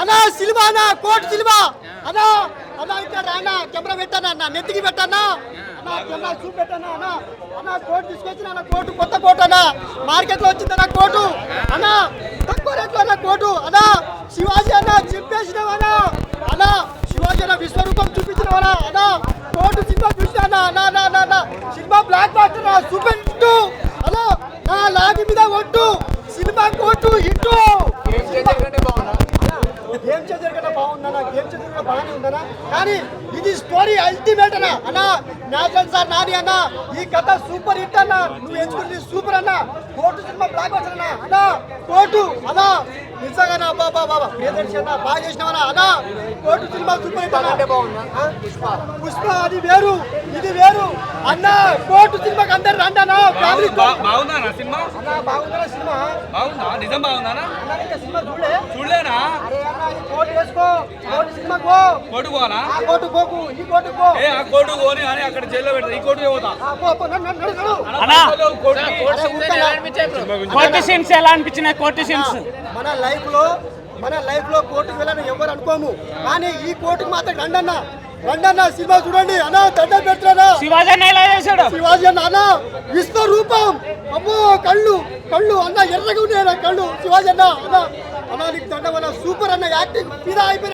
అన్నా సినిమా అన్న coat cinema అన్నా అన్నా ఇక్కడ రానా కెమెరా పెట్టానా అన్న నెత్తికి పెట్టానా అన్నా కెమెరా చూపు పెట్టానా అన్న అన్నా కోట్ తీసుకొచ్చిన అన్న కోటు కొత్త కోట్ అన్న మార్కెట్ లో వచ్చింది అన్న కోటు అన్న తక్కువ రేట్లో అన్న కోటు అన్నా శివాజీ అన్న చింపేసినవనా అన్నా శివాజీ అన్న విశ్వరూపం చూపించినవనా అన్నా కోటు సినిమా చూసినా అన్న cinema blockbuster super hit అన్నా నా లాగి మీద ఒట్టు సినిమా కోటు హిట్ గేమ్ చేంజర్ కన్నా బాగుందన్నా గేమ్ చేంజర్ కన్నా బాగానే ఉందన్నా కానీ ఇది స్టోరీ అల్టిమేట్ అన్నా అన్నా నేషనల్ సార్ నాని అన్న ఈ కథ సూపర్ హిట్ అన్న నువ్వు ఎంచుకుంది సూపర్ అన్న కోటు సినిమా బ్లాక్ బస్టర్ అన్న అన్న కోటు అన్నా నిజంగా బాబా బాబా ప్రియదర్శి అన్న బాగా చేసినావన్నా అన్న కోటు సినిమా సూపర్ హిట్ అంటే బాగుందా పుష్ప అది వేరు ఇది వేరు అన్న కోటు సినిమాకి అందరు రండి అన్న ఫ్యామిలీ బాగుందా సినిమా అన్న బాగుందా సినిమా బాగుందా నిజం బాగుందా సినిమా చూడలేనా కోటు వేసుకో కోటు సినిమాకు కోటు పోనా ఆ కోటు పోకు ఈ కోటు పో ఏ ఆ కోటు పోని అని అక్కడ జైల్లో పెడతా ఈ కోటు పోతా కోర్టు సీన్స్ ఎలా అనిపించినాయి కోర్టు సీన్స్ మన లైఫ్ లో కోర్టుకు వెళ్ళని ఎవరు అనుకోము కానీ ఈ కోర్టుకు మాత్రం రండన్న సినిమా చూడండి అన్న దండం పెడతారా శివాజీ అన్న ఎలా చేశాడు శివాజీ అన్న విశ్వరూపం అమ్మో కళ్ళు అన్న ఎర్రగా ఉన్నాయి కళ్ళు శివాజీ అన్న నీకు దండం సూపర్ అన్న యాక్టింగ్ మీద అయిపోయింది.